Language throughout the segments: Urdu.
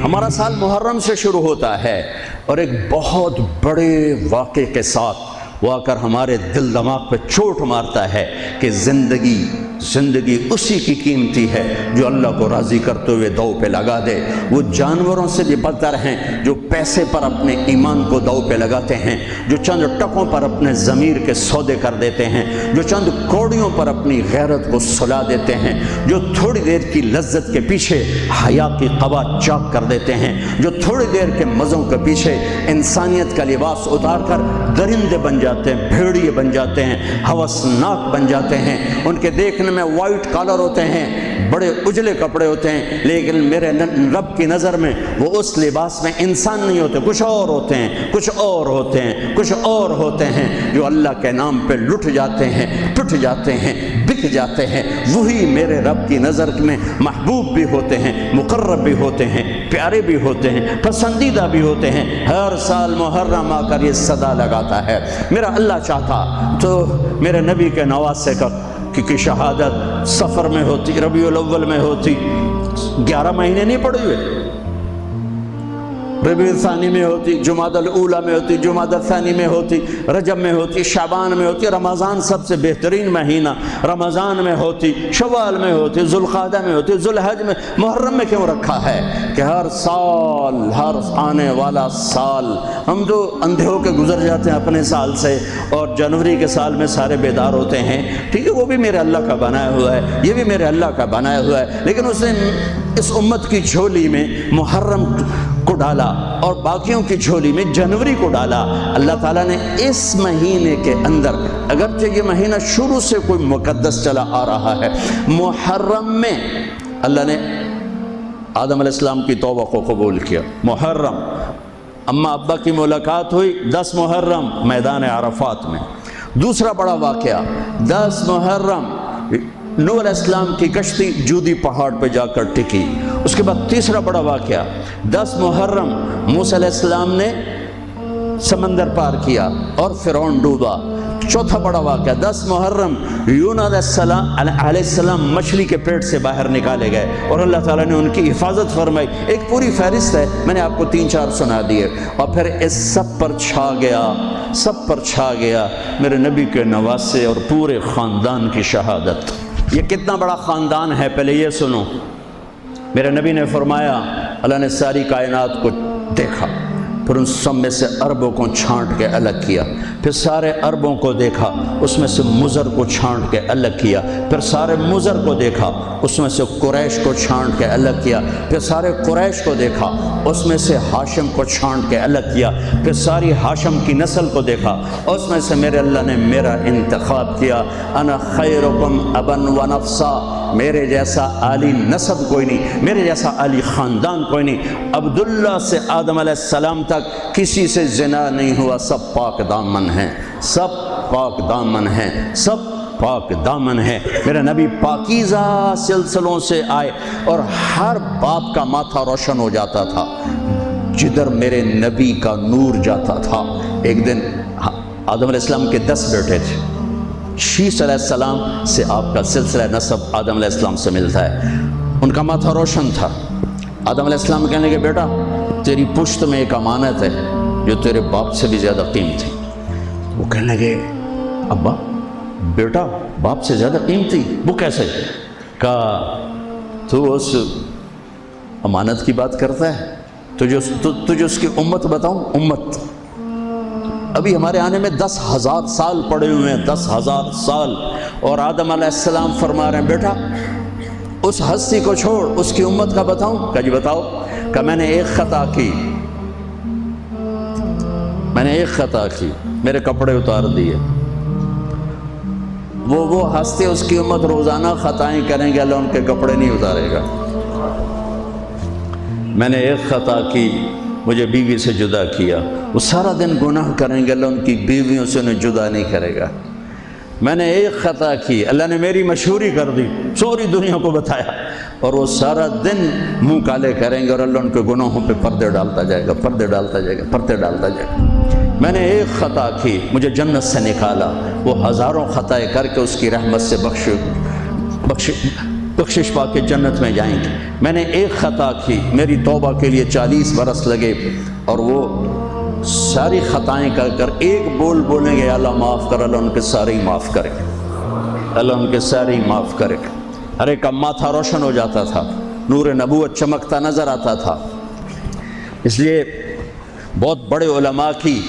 ہمارا سال محرم سے شروع ہوتا ہے اور ایک بہت بڑے واقعے کے ساتھ وہ آ کر ہمارے دل دماغ پہ چوٹ مارتا ہے کہ زندگی اسی کی قیمتی ہے جو اللہ کو راضی کرتے ہوئے داؤ پہ لگا دے۔ وہ جانوروں سے بھی بدتر ہیں جو پیسے پر اپنے ایمان کو داؤ پہ لگاتے ہیں، جو چند ٹکوں پر اپنے ضمیر کے سودے کر دیتے ہیں، جو چند کوڑیوں پر اپنی غیرت کو سلا دیتے ہیں، جو تھوڑی دیر کی لذت کے پیچھے حیا کی قبا چاک کر دیتے ہیں، جو تھوڑی دیر کے مزوں کے پیچھے انسانیت کا لباس اتار کر درندے بن جاتے ہیں، بھیڑیے بن جاتے ہیں، ہوسناک بن جاتے ہیں۔ ان کے دیکھنے میں وائٹ کالر ہوتے ہیں، بڑے اجلے کپڑے ہوتے ہیں، لیکن میرے رب کی نظر میں وہ اس لباس میں انسان نہیں ہوتے، کچھ اور ہوتے ہیں، کچھ اور ہوتے ہیں، کچھ اور ہوتے ہیں جو اللہ کے نام پہ لٹ جاتے ہیں، ٹوٹ جاتے ہیں، بک جاتے ہیں۔ وہی میرے رب کی نظر میں محبوب بھی ہوتے ہیں، مقرب بھی ہوتے ہیں، پیارے بھی ہوتے ہیں، پسندیدہ بھی ہوتے ہیں۔ ہر سال محرم آ کر یہ صدا لگاتا ہے۔ میرا اللہ چاہتا تو میرے نبی کے نواسے کی شہادت سفر میں ہوتی، ربیع الاول میں ہوتی، 11 مہینے نہیں پڑے ہوئے، ربیع الثانی میں ہوتی، جمادی الاولی میں ہوتی، جمادی الثانی میں ہوتی، رجب میں ہوتی، شعبان میں ہوتی، رمضان سب سے بہترین مہینہ رمضان میں ہوتی، شوال میں ہوتی، ذوالقعدہ میں ہوتی، ذوالحج میں۔ محرم میں کیوں رکھا ہے کہ ہر سال، ہر آنے والا سال ہم تو اندھے ہو کے گزر جاتے ہیں اپنے سال سے، اور جنوری کے سال میں سارے بیدار ہوتے ہیں۔ ٹھیک ہے، وہ بھی میرے اللہ کا بنایا ہوا ہے، یہ بھی میرے اللہ کا بنایا ہوا ہے، لیکن اس نے اس امت کی جھولی میں محرم کو ڈالا اور باقیوں کی جھولی میں جنوری کو ڈالا۔ اللہ تعالیٰ نے اس مہینے کے اندر، اگرچہ یہ مہینہ شروع سے کوئی مقدس چلا آ رہا ہے، محرم میں اللہ نے آدم علیہ السلام کی توبہ کو قبول کیا۔ محرم، اماں ابا کی ملاقات ہوئی 10 محرم میدان عرفات میں۔ دوسرا بڑا واقعہ 10 محرم نوح علیہ السلام کی کشتی جودی پہاڑ پہ جا کر ٹکی۔ اس کے بعد تیسرا بڑا واقعہ 10 محرم موسیٰ علیہ السلام نے سمندر پار کیا اور فرعون ڈوبا۔ چوتھا بڑا واقعہ 10 محرم یونس علیہ السلام مچھلی کے پیٹ سے باہر نکالے گئے اور اللہ تعالیٰ نے ان کی حفاظت فرمائی۔ ایک پوری فہرست ہے، میں نے آپ کو 3-4 سنا دیے۔ اور پھر اس سب پر چھا گیا میرے نبی کے نواسے اور پورے خاندان کی شہادت۔ یہ کتنا بڑا خاندان ہے، پہلے یہ سنو۔ میرے نبی نے فرمایا اللہ نے ساری کائنات کو دیکھا، پھر ان سب میں سے عربوں کو چھانٹ کے الگ کیا، پھر سارے عربوں کو دیکھا، اس میں سے مضر کو چھانٹ کے الگ کیا، پھر سارے مضر کو دیکھا، اس میں سے قریش کو چھانٹ کے الگ کیا، پھر سارے قریش کو دیکھا، اس میں سے ہاشم کو چھانٹ کے الگ کیا، پھر ساری ہاشم کی نسل کو دیکھا، اس میں سے میرے اللہ نے میرا انتخاب کیا۔ انا خیرکم ابا و نفسا، میرے جیسا عالی نسب کوئی نہیں، میرے جیسا عالی خاندان کوئی نہیں۔ عبداللہ سے آدم علیہ السلام تک کسی سے زنا نہیں ہوا، سب پاک دامن ہیں، سب پاک دامن ہیں، سب پاک دامن ہے۔ میرا نبی پاکیزہ سلسلوں سے آئے اور ہر باپ کا ماتھا روشن ہو جاتا تھا جدھر میرے نبی کا نور جاتا تھا۔ ایک دن آدم علیہ السلام کے 10 بیٹے تھے، شیث علیہ السلام سے آپ کا سلسلہ نسب آدم علیہ السلام سے ملتا ہے۔ ان کا ماتھا روشن تھا۔ آدم علیہ السلام کہنے لگے بیٹا تیری پشت میں ایک امانت ہے جو تیرے باپ سے بھی زیادہ قیمتی۔ وہ کہنے لگے ابا بیٹا باپ سے زیادہ قیمتی، وہ کیسے؟ کہا تو اس امانت کی بات کرتا ہے، تجھے اس کی امت بتاؤں؟ امت ابھی ہمارے آنے میں 10,000 سال پڑے ہوئے ہیں، 10,000 سال، اور آدم علیہ السلام فرما رہے ہیں بیٹا اس ہستی کو چھوڑ، اس کی امت کا بتاؤں؟ کہا جی بتاؤ۔ کہ میں نے ایک خطا کی، میرے کپڑے اتار دیے۔ وہ ہستی، اس کی امت روزانہ خطائیں کریں گے، اللہ ان کے کپڑے نہیں اتارے گا۔ میں نے ایک خطا کی، مجھے بیوی سے جدا کیا، وہ سارا دن گناہ کریں گے، اللہ ان کی بیویوں سے انہیں جدا نہیں کرے گا۔ میں نے ایک خطا کی، اللہ نے میری مشہوری کر دی، سوری دنیا کو بتایا، اور وہ سارا دن منہ کالے کریں گے اور اللہ ان کے گناہوں پہ پردے ڈالتا جائے گا، پردے ڈالتا جائے گا، پردے ڈالتا جائے گا۔ میں نے ایک خطا کی، مجھے جنت سے نکالا، وہ ہزاروں خطائیں کر کے اس کی رحمت سے بخشش پا کے جنت میں جائیں گے۔ میں نے ایک خطا کی، میری توبہ کے لیے 40 برس لگے، اور وہ ساری خطائیں کر کر ایک بول بولیں گے اللہ معاف کر، اللہ ان کے سارے ہی معاف کرے، اللہ ان کے سارے ہی معاف کرے۔ ہر ایک کا ماتھا روشن ہو جاتا تھا، نور نبوت چمکتا نظر آتا تھا۔ اس لیے بہت بڑے علماء کی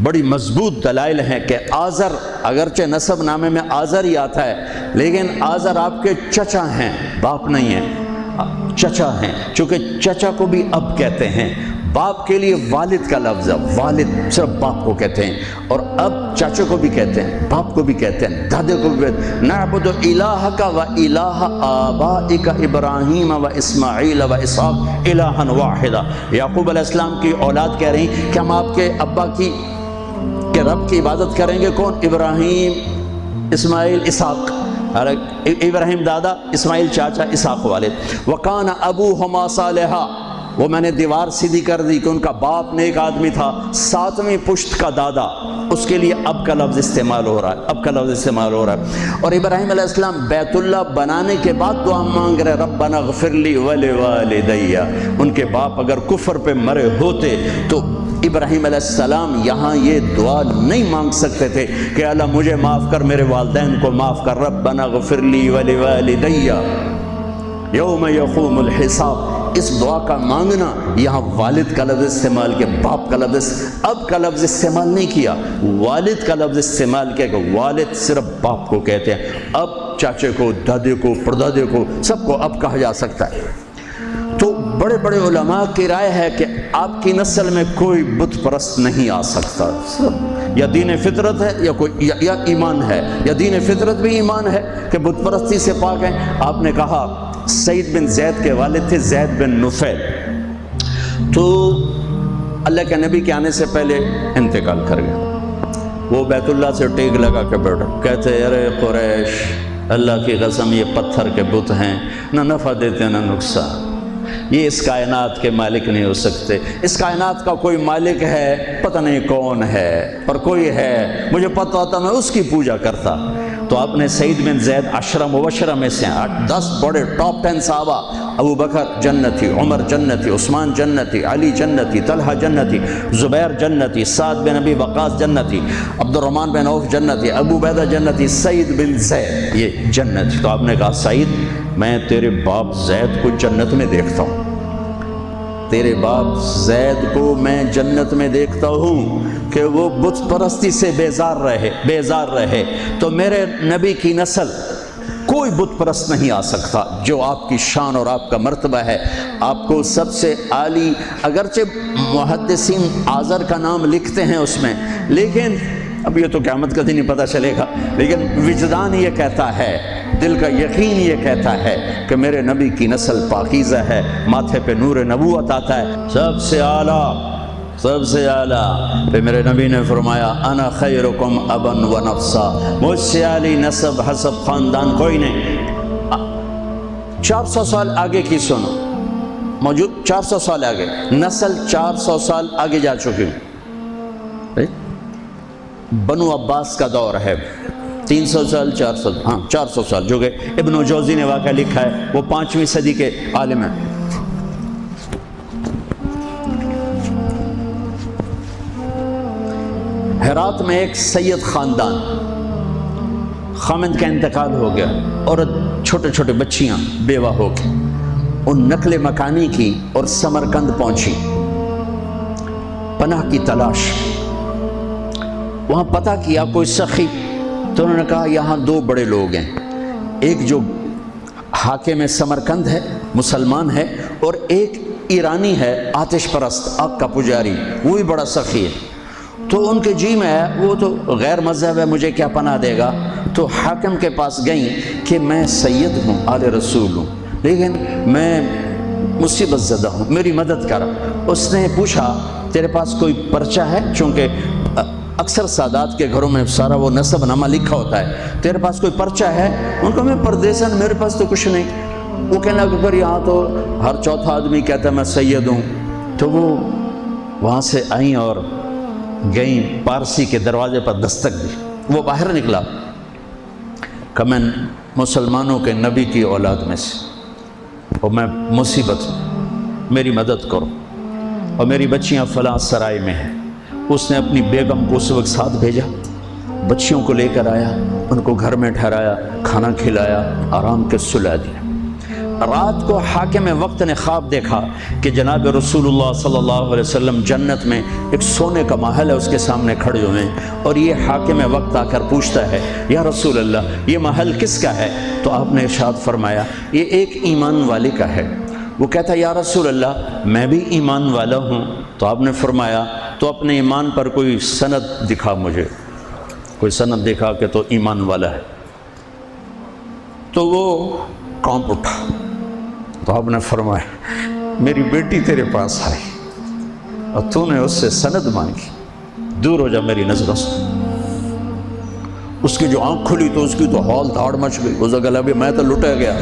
بڑی مضبوط دلائل ہیں کہ آزر، اگرچہ نسب نامے میں آزر ہی آتا ہے، لیکن آزر آپ کے چچا ہیں، باپ نہیں ہیں، چچا ہیں، چونکہ چچا کو بھی اب کہتے ہیں۔ باپ کے لیے والد کا لفظ ہے، والد صرف باپ کو کہتے ہیں، اور اب چاچوں کو بھی کہتے ہیں، باپ کو بھی کہتے ہیں، دادے کو بھی کہتے ہیں۔ نعبد الہک و الہ آبائک ابراہیم و اسماعیل و اسحاق الہا واحدا۔ یعقوب علیہ السلام کی اولاد کہہ رہی کہ ہم آپ کے ابا کے رب کی عبادت کریں گے۔ کون؟ ابراہیم، اسماعیل، اسحاق۔ ابراہیم دادا، اسماعیل چاچا، اسحاق والد۔ وکان ابوہما صالحا، وہ میں نے دیوار سیدھی کر دی کہ ان کا باپ نیک آدمی تھا۔ 7ویں پشت کا دادا، اس کے لیے اب کا لفظ استعمال ہو رہا ہے، اب کا لفظ استعمال ہو رہا ہے۔ اور ابراہیم علیہ السلام بیت اللہ بنانے کے بعد دعا مانگ رہے ربنا اغفر لی ولوالدی۔ ان کے باپ اگر کفر پہ مرے ہوتے تو ابراہیم علیہ السلام یہاں یہ دعا نہیں مانگ سکتے تھے کہ اللہ مجھے معاف کر، میرے والدین کو معاف کر، ربنا اغفر لی ولوالدی یوم یقوم الحساب۔ اس دعا کا مانگنا، یہاں والد کا لفظ استعمال کیا، باپ کا لفظ، اب کا لفظ استعمال نہیں کیا، والد کا لفظ استعمال کیا کہ والد صرف باپ کو کہتے ہیں، اب چاچے کو، دادے کو، پردادے کو، سب کو اب کہا جا سکتا ہے۔ تو بڑے بڑے علماء کی رائے ہے کہ آپ کی نسل میں کوئی بت پرست نہیں آ سکتا، یا دین فطرت ہے یا ایمان ہے، یا دین فطرت بھی ایمان ہے کہ بت پرستی سے پاک ہیں۔ آپ نے کہا سعید بن زید کے والد تھے زید بن نفیل، تو اللہ کے نبی کے آنے سے پہلے انتقال کر گیا۔ وہ بیت اللہ سے ٹیک لگا کے بیٹھا، کہتے ارے قریش، اللہ کی قسم یہ پتھر کے بت ہیں، نہ نفع دیتے نہ نقصان، یہ اس کائنات کے مالک نہیں ہو سکتے۔ اس کائنات کا کوئی مالک ہے، پتہ نہیں کون ہے، پر کوئی ہے، مجھے پتہ ہوتا میں اس کی پوجا کرتا۔ تو آپ نے سعید بن زید 10 مبشرہ میں سے 10 بڑے ٹاپ 10 صحابہ، ابو بکر جنتی، عمر جنتی، عثمان جنتی، علی جنتی، طلحہ جنتی، زبیر جنتی، سعد بن ابی وقاص جنتی، عبد الرحمن بن عوف جنتی، ابو عبیدہ جنتی، سعید بن زید یہ جنتی۔ تو آپ نے کہا سعید، میں تیرے باپ زید کو جنت میں دیکھتا ہوں، تیرے باپ زید کو میں جنت میں دیکھتا ہوں کہ وہ بت پرستی سے بیزار رہے، تو میرے نبی کی نسل کوئی بت پرست نہیں آ سکتا جو آپ کی شان اور آپ کا مرتبہ ہے۔ آپ کو سب سے عالی، اگرچہ محدثین آزر کا نام لکھتے ہیں اس میں، لیکن اب یہ تو قیامت کا دن ہی پتہ چلے گا، لیکن وجدان یہ کہتا ہے، دل کا یقین یہ کہتا ہے کہ میرے نبی کی نسل پاکیزہ ہے، ماتھے پہ نور نبوت آتا ہے، سب سے اعلیٰ۔ پھر میرے نبی نے فرمایا انا خیرکم ابا و نفسا، مجھ سے عالی نسب حسب خاندان کوئی نہیں۔ 400 سال آگے کی سنو، موجود 400 سال آگے، نسل 400 سال آگے جا چکی، بنو عباس کا دور ہے، 300 سال 400 سال، جو کہ ابن جوزی نے واقعہ لکھا ہے، وہ 5ویں صدی کے عالم ہیں۔ ہرات میں ایک سید خاندان، خامند کا انتقال ہو گیا، عورت چھوٹے چھوٹے بچیاں بیوہ ہو گئی، ان نقل مکانی کی اور سمرقند پہنچی، پناہ کی تلاش۔ وہاں پتہ کیا کوئی سخی، تو انہوں نے کہا یہاں 2 بڑے لوگ ہیں، ایک جو حاکم سمرقند ہے، مسلمان ہے، اور ایک ایرانی ہے، آتش پرست، آگ کا پجاری، وہ بھی بڑا سخی ہے۔ تو ان کے جی میں ہے، وہ تو غیر مذہب ہے، مجھے کیا پناہ دے گا؟ تو حاکم کے پاس گئیں کہ میں سید ہوں، آل رسول ہوں، لیکن میں مصیبت زدہ ہوں، میری مدد کر۔ اس نے پوچھا تیرے پاس کوئی پرچہ ہے؟ چونکہ اکثر سادات کے گھروں میں سارا وہ نسب نامہ لکھا ہوتا ہے، تیرے پاس کوئی پرچہ ہے؟ ان کو میں پردیسن، میرے پاس تو کچھ نہیں۔ وہ کہنے لگا پر یہاں تو ہر چوتھا آدمی کہتا ہے میں سید ہوں۔ تو وہ وہاں سے آئیں اور گئیں، پارسی کے دروازے پر دستک دی، وہ باہر نکلا، کہ میں مسلمانوں کے نبی کی اولاد میں سے، اور میں مصیبت میں، میری مدد کرو، اور میری بچیاں فلاں سرائے میں ہیں۔ اس نے اپنی بیگم کو اس وقت ساتھ بھیجا، بچیوں کو لے کر آیا، ان کو گھر میں ٹھہرایا، کھانا کھلایا، آرام کے سلا دیا۔ رات کو حاکم وقت نے خواب دیکھا کہ جناب رسول اللہ صلی اللہ علیہ وسلم جنت میں ایک سونے کا محل ہے، اس کے سامنے کھڑے ہوئے ہیں، اور یہ حاکم وقت آ کر پوچھتا ہے یا رسول اللہ یہ محل کس کا ہے؟ تو آپ نے ارشاد فرمایا یہ ایک ایمان والے کا ہے۔ وہ کہتا ہے یا رسول اللہ میں بھی ایمان والا ہوں۔ تو آپ نے فرمایا تو اپنے ایمان پر کوئی سند دکھا، مجھے کوئی سند دکھا کہ تو ایمان والا ہے۔ تو وہ کانپ اٹھا، تو آپ نے فرمایا میری بیٹی تیرے پاس آئی اور تو نے اس سے سند مانگی، دور ہو جا میری نظروں سے۔ اس کی جو آنکھ کھلی تو اس کی تو ہال دھاڑ مچ گئی، اس نے کہا ابھی میں تو لٹا گیا،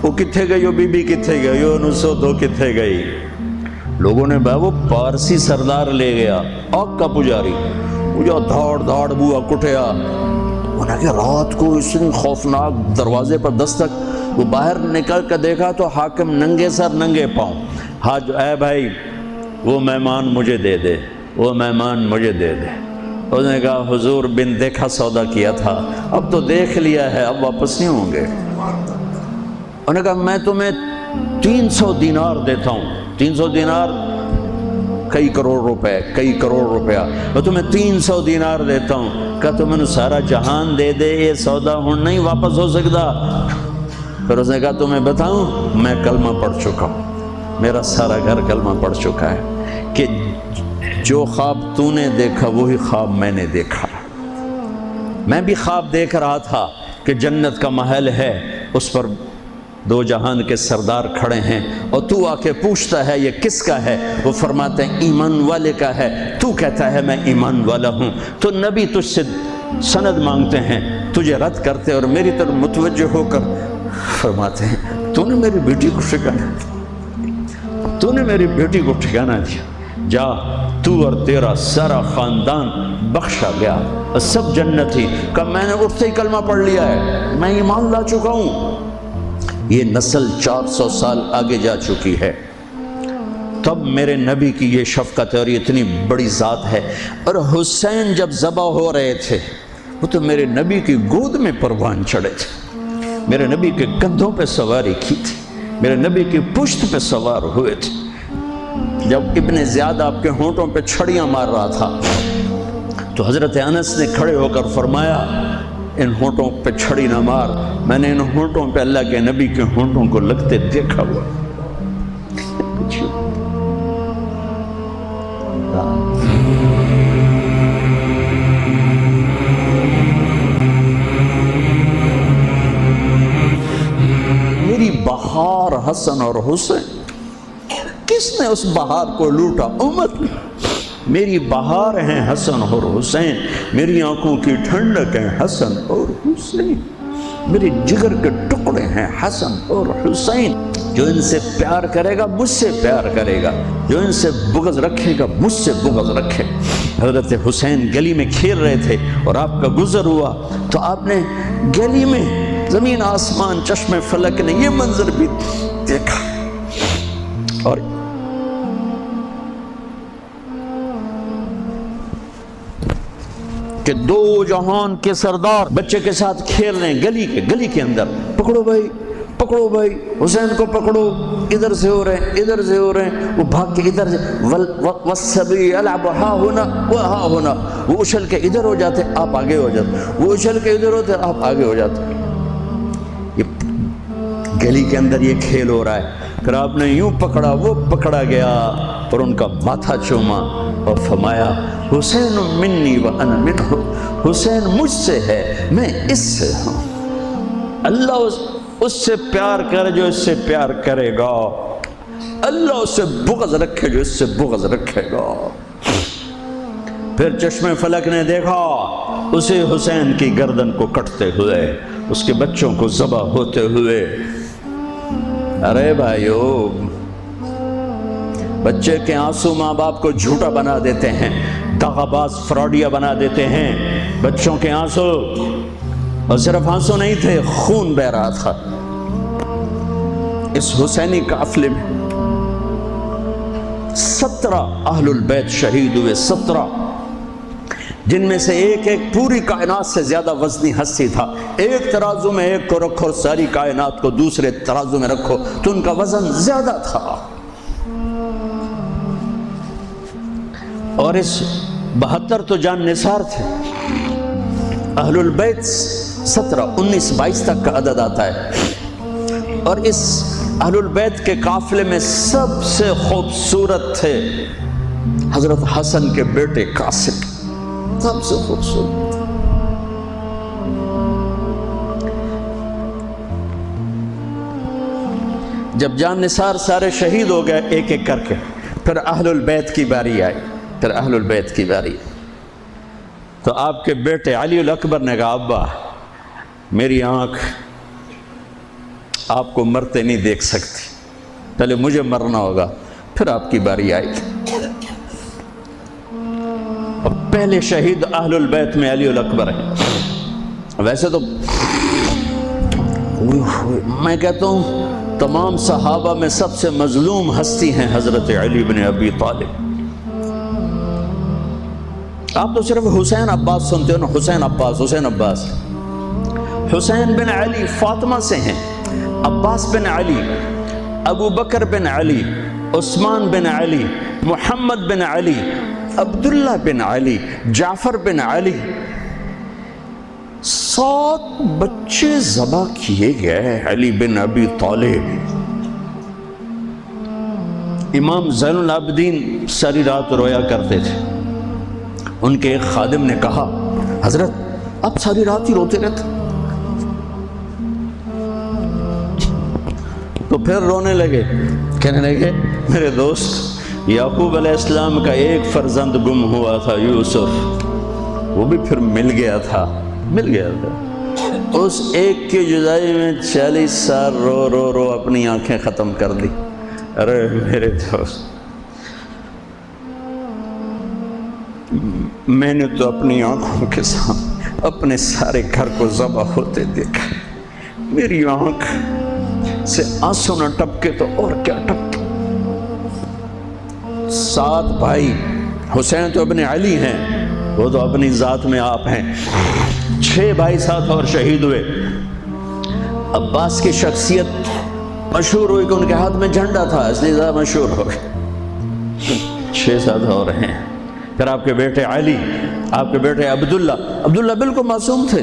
وہ کتھے گئی، وہ بی بی کتھے گئی، وہ نسو تو کتھے گئی۔ لوگوں نے وہ پارسی سردار لے گیا، آگ کا پجاری، وہ جو دھاڑ دھاڑ بوا کٹیا۔ انہوں نے کہا رات کو اتنی خوفناک دروازے پر دستک، وہ باہر نکل کر دیکھا تو حاکم ننگے سر ننگے پاؤں، ہاں جو اے بھائی وہ مہمان مجھے دے دے، وہ مہمان مجھے دے دے۔ اس نے کہا حضور بن دیکھا سودا کیا تھا، اب تو دیکھ لیا ہے، اب واپس نہیں ہوں گے۔ انہوں نے کہا میں تمہیں 300 دینار دیتا ہوں، 300 دینار کئی کروڑ روپے، کئی کروڑ روپیہ، میں تمہیں 300 دینار دیتا ہوں۔ کہا تو میں نے سارا جہان دے دے، یہ سودا ہوں نہیں واپس ہو سکتا۔ پھر اس نے کہا تمہیں بتاؤں میں کلمہ پڑھ چکا ہوں، میرا سارا گھر کلمہ پڑھ چکا ہے، کہ جو خواب تو نے دیکھا وہی خواب میں نے دیکھا۔ میں بھی خواب دیکھ رہا تھا کہ جنت کا محل ہے، اس پر دو جہان کے سردار کھڑے ہیں، اور تو آ کے پوچھتا ہے یہ کس کا ہے؟ وہ فرماتے ہیں ایمان والے کا ہے۔ تو کہتا ہے میں ایمان والا ہوں، تو نبی تجھ سے سند مانگتے ہیں، تجھے رد کرتے اور میری طرف متوجہ ہو کر فرماتے ہیں تو نے میری بیٹی کو ٹھکانا دیا، تو نے میری بیٹی کو ٹھکانا دیا، جا تو اور تیرا سارا خاندان بخشا گیا، سب جنتی۔ کہ میں نے اٹھتے ہی کلمہ پڑھ لیا ہے، میں ایمان لا چکا ہوں۔ یہ نسل 400 سال آگے جا چکی ہے، تب میرے نبی کی یہ شفقت اور یہ اتنی بڑی ذات ہے۔ اور حسین جب ذبح ہو رہے تھے وہ تو میرے نبی کی گود میں پروان چڑھے تھے، میرے نبی کے کندھوں پہ سواری کی تھی، میرے نبی کی پشت پہ سوار ہوئے تھے۔ جب ابن زیاد آپ کے ہونٹوں پہ چھڑیاں مار رہا تھا تو حضرت انس نے کھڑے ہو کر فرمایا ان ہونٹوں پہ چھڑی نہ مار، میں نے ان ہونٹوں پہ اللہ کے نبی کے ہونٹوں کو لگتے دیکھا ہوا۔ میری بہار حسن اور حسین، کس نے اس بہار کو لوٹا؟ امت نے۔ میری بہار ہیں حسن اور حسین، میری آنکھوں کی ٹھنڈک ہیں حسن اور حسین، میرے جگر کے ٹکڑے ہیں حسن اور حسین۔ جو ان سے پیار کرے گا مجھ سے پیار کرے گا، جو ان سے بغض رکھے گا مجھ سے بغض رکھے۔ حضرت حسین گلی میں کھیل رہے تھے اور آپ کا گزر ہوا تو آپ نے گلی میں زمین آسمان چشم فلک نے یہ منظر بھی دیکھا، اور کہ دو جہان کے سردار بچے کے ساتھ کھیل رہے ہیں گلی کے اندر، پکڑو بھائی پکڑو بھائی، حسین کو پکڑو، ادھر سے ہو رہے ہیں ادھر سے ہو رہے ہیں، وہ بھاگ کے ادھر سے والسبی یلعب ہا ہونا و ہا ہونا، وہ اچھل کے ادھر ہو جاتے آپ آگے ہو جاتے، وہ اچھل کے ادھر ہوتے آپ آگے ہو جاتے۔ یہ گلی کے اندر یہ کھیل ہو رہا ہے، پھر آپ نے یوں پکڑا وہ پکڑا گیا اور ان کا ماتھا چوما اور فرمایا حسین منی و انا منہ، حسین مجھ سے ہے میں اس سے ہوں۔ اللہ اس سے پیار کرے جو اس سے پیار کرے گا، اللہ اس سے بغض رکھے جو اس سے بغض رکھے گا۔ پھر چشم فلک نے دیکھا اسے حسین کی گردن کو کٹتے ہوئے، اس کے بچوں کو ذبح ہوتے ہوئے۔ ارے بھائیو، بچے کے آنسو ماں باپ کو جھوٹا بنا دیتے ہیں، دغا باز فراڈیا بنا دیتے ہیں۔ بچوں کے آنسو اور صرف آنسو نہیں تھے، خون بہ رہا تھا اس حسینی قافلے میں۔ 17 اہل البیت شہید ہوئے، 17، جن میں سے ایک ایک پوری کائنات سے زیادہ وزنی ہستی تھا۔ ایک ترازو میں ایک کو رکھو، ساری کائنات کو دوسرے ترازو میں رکھو تو ان کا وزن زیادہ تھا۔ اور اس 72 تو جان نثار تھے۔ اہل البیت 17، 19، 22 تک کا عدد آتا ہے۔ اور اس اہل البیت کے قافلے میں سب سے خوبصورت تھے حضرت حسن کے بیٹے قاسم، سب سے خوبصورت۔ جب جان نثار سارے شہید ہو گئے ایک ایک کر کے، پھر اہل البیت کی باری آئی، پھر اہل البیت کی باری آئی تو آپ کے بیٹے علی الاکبر نے کہا ابا میری آنکھ آپ کو مرتے نہیں دیکھ سکتی، پہلے مجھے مرنا ہوگا پھر آپ کی باری آئی۔ اور پہلے شہید اہل البیت میں علی الاکبر ہے۔ ویسے تو میں کہتا ہوں تمام صحابہ میں سب سے مظلوم ہستی ہیں حضرت علی بن ابی طالب۔ آپ تو صرف حسین عباس سنتے ہو نا، حسین عباس، حسین عباس۔ حسین بن علی فاطمہ سے ہیں، عباس بن علی، ابو بکر بن علی، عثمان بن علی، محمد بن علی، عبداللہ بن علی، جعفر بن علی، 7 بچے ذبح کیے گئے علی بن ابی طالب۔ امام زین العابدین ساری رات رویا کرتے تھے۔ ان کے ایک خادم نے کہا حضرت آپ ساری رات ہی روتے رہتے؟ تو پھر رونے لگے، کہنے لگے میرے دوست یعقوب علیہ السلام کا ایک فرزند گم ہوا تھا، یوسف، وہ بھی پھر مل گیا تھا۔ اس ایک کی جدائی میں 40 سال رو رو رو اپنی آنکھیں ختم کر دی۔ ارے میرے دوست میں نے تو اپنی آنکھوں کے سامنے اپنے سارے گھر کو ذبح ہوتے دیکھا، میری آنکھ سے آنسو نہ ٹپکے تو اور کیا ٹپکے۔ 7 بھائی، حسین تو ابن علی ہیں، وہ تو اپنی ذات میں آپ ہیں، 6 بھائی ساتھ اور شہید ہوئے۔ عباس کی شخصیت مشہور ہوئی کہ ان کے ہاتھ میں جھنڈا تھا، اس لیے زیادہ مشہور ہو گئے۔ 6 ساتھ اور ہیں۔ پھر آپ کے بیٹے علی، آپ کے بیٹے عبداللہ بالکل معصوم تھے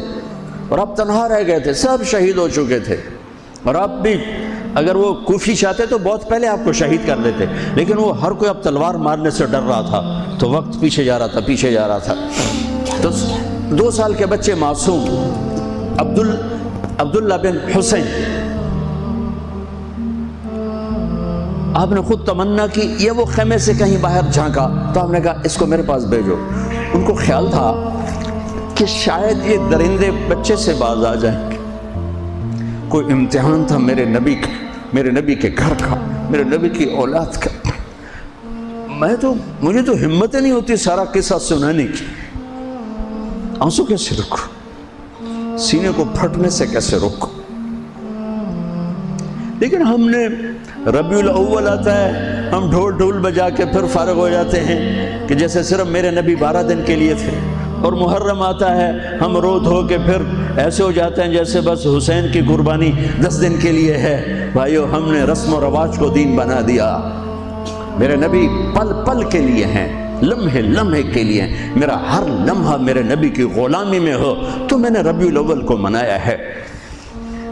اور آپ تنہا رہ گئے تھے، سب شہید ہو چکے تھے۔ اور آپ بھی اگر وہ کوفی چاہتے تو بہت پہلے آپ کو شہید کر دیتے، لیکن وہ ہر کوئی اب تلوار مارنے سے ڈر رہا تھا تو وقت پیچھے جا رہا تھا۔ تو 2 سال کے بچے معصوم عبداللہ بن حسین، آپ نے خود تمنا کی، یہ وہ خیمے سے کہیں باہر جھانکا تو ہم نے کہا اس کو میرے پاس بھیجو۔ ان کو خیال تھا کہ شاید یہ درندے بچے سے باز آ جائیں، کوئی امتحان تھا میرے نبی کے گھر کا، میرے نبی کی اولاد کا۔ مجھے تو ہمت نہیں ہوتی سارا قصہ سنانے کی، آنسو کیسے رکھو، سینے کو پھٹنے سے کیسے روکو۔ لیکن ہم نے ربیع الاول آتا ہے، ہم ڈھول بجا کے پھر فارغ ہو جاتے ہیں کہ جیسے صرف میرے نبی 12 دن کے لیے تھے۔ اور محرم آتا ہے، ہم رو دھو کے پھر ایسے ہو جاتے ہیں جیسے بس حسین کی قربانی 10 دن کے لیے ہے۔ بھائیو، ہم نے رسم و رواج کو دین بنا دیا۔ میرے نبی پل پل کے لیے ہیں، لمحے لمحے کے لیے ہیں۔ میرا ہر لمحہ میرے نبی کی غلامی میں ہو تو میں نے ربیع الاول کو منایا ہے۔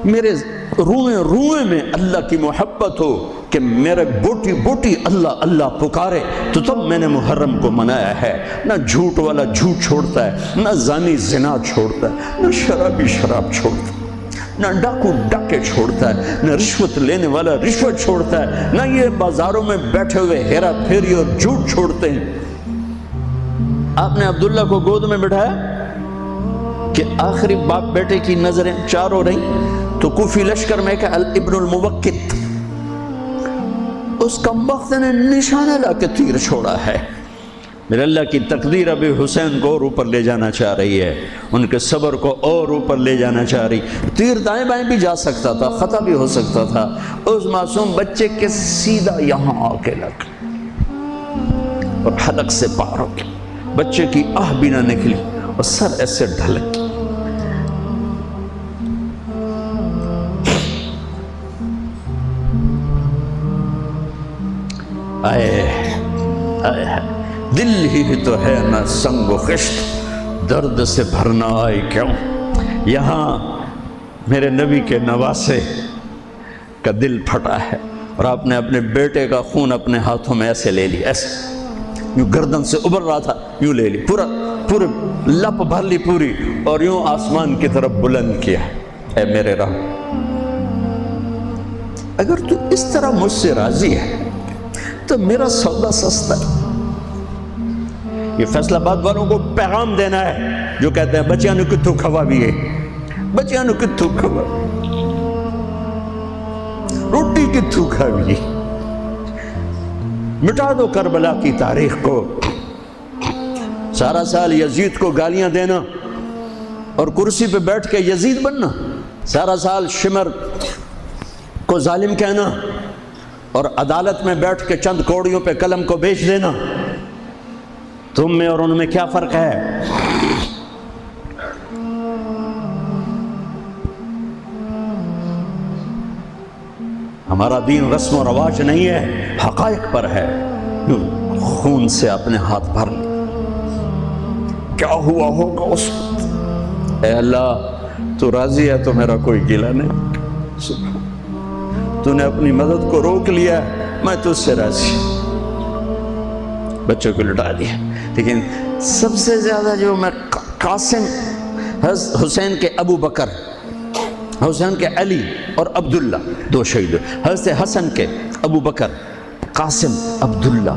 میرے روئے میں اللہ کی محبت ہو کہ میرے بوٹی بوٹی اللہ اللہ پکارے تو تب میں نے محرم کو منایا ہے۔ نہ جھوٹ والا جھوٹ چھوڑتا ہے، نہ زانی زنا چھوڑتا ہے، نہ شرابی شراب چھوڑتا ہے، نہ ڈاکو ڈاکے چھوڑتا ہے، نہ رشوت لینے والا رشوت چھوڑتا ہے، نہ یہ بازاروں میں بیٹھے ہوئے ہیرا پھیری اور جھوٹ چھوڑتے ہیں۔ آپ نے عبداللہ کو گود میں بٹھایا کہ آخری باپ بیٹے کی نظریں 4 ہو رہی تو کوفی لشکر میں کہ ابن الموقت، اس کمبخت نے نشانہ لا کے تیر چھوڑا ہے۔ میرے اللہ کی تقدیر ابھی حسین کو اور اوپر لے جانا چاہ رہی ہے، ان کے صبر کو اور اوپر لے جانا چاہ رہی۔ تیر دائیں بائیں بھی جا سکتا تھا، خطا بھی ہو سکتا تھا، اس معصوم بچے کے سیدھا یہاں آ کے لگ اور حلق سے پار ہو گیا، بچے کی آہ بھی نہ نکلی اور سر ایسے ڈھلک۔ دل ہی تو ہے نہ سنگ و خشت، درد سے بھرنا آئے کیوں؟ یہاں میرے نبی کے نواسے کا دل پھٹا ہے اور آپ نے اپنے بیٹے کا خون اپنے ہاتھوں میں ایسے لے لی، ایسے یوں گردن سے ابھر رہا تھا، یوں لے لی، پورے لپ بھر لی پوری، اور یوں آسمان کی طرف بلند کیا۔ اے میرے رب، اگر تو اس طرح مجھ سے راضی ہے تو میرا سودا سستا ہے۔ یہ فیصلہ آباد والوں کو پیغام دینا ہے جو کہتے ہیں بچیاں نے کتھو کھوا بھی ہے، بچیاں نے کتھو کھوا، روٹی کتھو کھاوی، مٹا دو کربلا کی تاریخ کو۔ سارا سال یزید کو گالیاں دینا اور کرسی پہ بیٹھ کے یزید بننا، سارا سال شمر کو ظالم کہنا اور عدالت میں بیٹھ کے چند کوڑیوں پہ قلم کو بیچ دینا، تم میں اور ان میں کیا فرق ہے؟ ہمارا دین رسم و رواج نہیں ہے، حقائق پر ہے۔ خون سے اپنے ہاتھ بھر لے، کیا ہوا ہوگا اس وقت؟ اے اللہ، تو راضی ہے تو میرا کوئی گلہ نہیں، تو نے اپنی مدد کو روک لیا، میں تجھ سے راضی۔ بچوں کو لٹا دیا، لیکن سب سے زیادہ جو میں قاسم، حسین کے ابو بکر، حسین کے علی اور عبداللہ، دو شہید، حضرت حسن کے ابو بکر، قاسم، عبداللہ،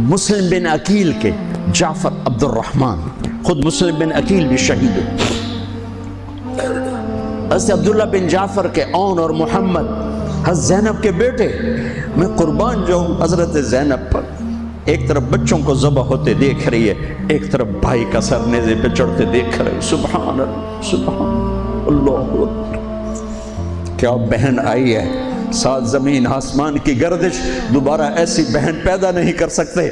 مسلم بن عقیل کے جعفر عبد الرحمن، خود مسلم بن عقیل بھی شہید، حضرت عبداللہ بن جعفر کے اون اور محمد، حضرت زینب کے بیٹے، میں قربان جو ہوں حضرت زینب پر۔ ایک طرف بچوں کو ذبح ہوتے دیکھ رہی ہے، ایک طرف بھائی کا سر نیزے پہ چڑھتے دیکھ رہے، سبحان اللہ، سبحان اللہ اکبر۔ کیا بہن آئی ہے، ساتھ زمین آسمان کی گردش، دوبارہ ایسی بہن پیدا نہیں کر سکتے۔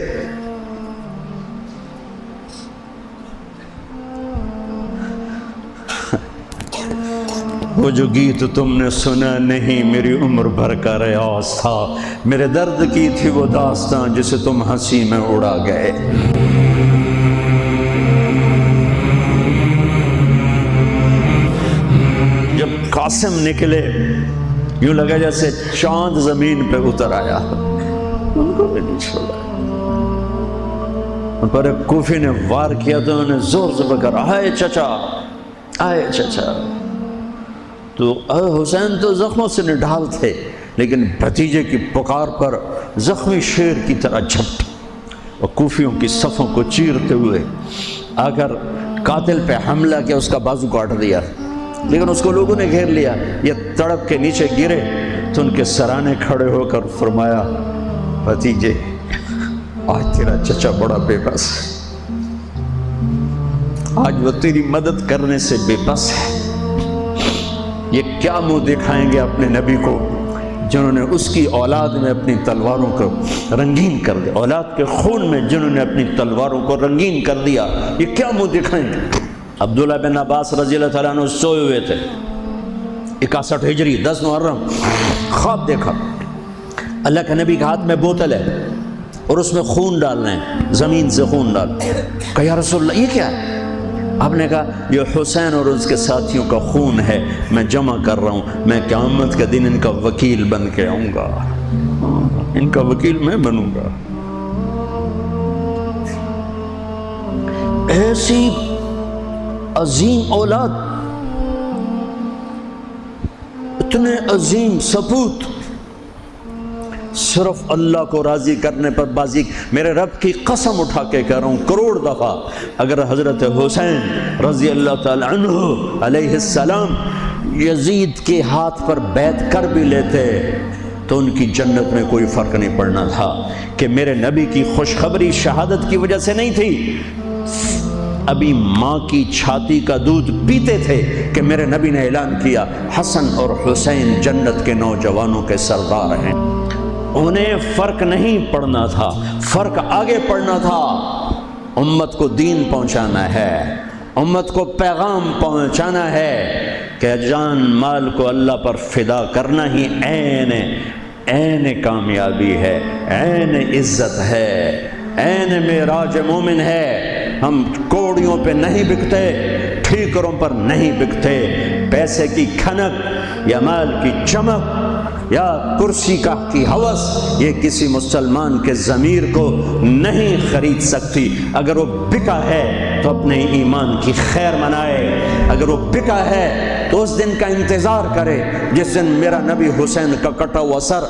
وہ جو گیت تم نے سنا نہیں میری عمر بھر کا ریاض تھا، میرے درد کی تھی وہ داستان جسے تم ہنسی میں اڑا گئے۔ جب قاسم نکلے یوں لگا جیسے چاند زمین پہ اتر آیا، ان کو بھی نہیں چھوڑا۔ ان پر ایک کوفی نے وار کیا تو انہوں نے زور سے پکڑا، آئے چچا، آئے چچا۔ تو حسین تو زخموں سے نڈھال تھے، لیکن بھتیجے کی پکار پر زخمی شیر کی طرح جھپٹ اور کوفیوں کی صفوں کو چیرتے ہوئے آ کر قاتل پہ حملہ کیا، اس کا بازو کاٹ دیا، لیکن اس کو لوگوں نے گھیر لیا۔ یہ تڑپ کے نیچے گرے تو ان کے سرانے کھڑے ہو کر فرمایا، بھتیجے آج تیرا چچا بڑا بے بس ہے، آج وہ تیری مدد کرنے سے بے بس ہے۔ یہ کیا منہ دکھائیں گے اپنے نبی کو جنہوں نے اس کی اولاد میں اپنی تلواروں کو رنگین کر دیا، اولاد کے خون میں جنہوں نے اپنی تلواروں کو رنگین کر دیا، یہ کیا منہ دکھائیں گے؟ عبداللہ بن عباس رضی اللہ تعالیٰ عنہ سوئے ہوئے تھے، 61 ہجری 10 محرم، خواب دیکھا، اللہ کے نبی کے ہاتھ میں بوتل ہے اور اس میں خون ڈالنا ہے، زمین سے خون ڈال۔ کہا یا رسول اللہ یہ کیا ہے؟ آپ نے کہا یہ حسین اور اس کے ساتھیوں کا خون ہے، میں جمع کر رہا ہوں، میں قیامت کے دن ان کا وکیل بن کے آؤں گا، ان کا وکیل میں بنوں گا۔ ایسی عظیم اولاد، اتنے عظیم سپوت، صرف اللہ کو راضی کرنے پر بازی۔ میرے رب کی قسم اٹھا کے کہہ رہا ہوں، کروڑ دفعہ اگر حضرت حسین رضی اللہ تعالی عنہ علیہ السلام یزید کے ہاتھ پر بیعت کر بھی لیتے تو ان کی جنت میں کوئی فرق نہیں پڑنا تھا کہ میرے نبی کی خوشخبری شہادت کی وجہ سے نہیں تھی، ابھی ماں کی چھاتی کا دودھ پیتے تھے کہ میرے نبی نے اعلان کیا حسن اور حسین جنت کے نوجوانوں کے سردار ہیں۔ انہیں فرق نہیں پڑنا تھا، فرق آگے پڑنا تھا۔ امت کو دین پہنچانا ہے، امت کو پیغام پہنچانا ہے کہ جان مال کو اللہ پر فدا کرنا ہی عین کامیابی ہے، عین عزت ہے، عین معراج مومن ہے۔ ہم کوڑیوں پہ نہیں بکتے، ٹھیکروں پر نہیں بکتے، پیسے کی کھنک یا مال کی چمک یا کرسی کی ہوس یہ کسی مسلمان کے ضمیر کو نہیں خرید سکتی۔ اگر وہ بکا ہے تو اپنے ایمان کی خیر منائے، اگر وہ بکا ہے تو اس دن کا انتظار کرے جس دن میرا نبی حسین کا کٹا ہوا سر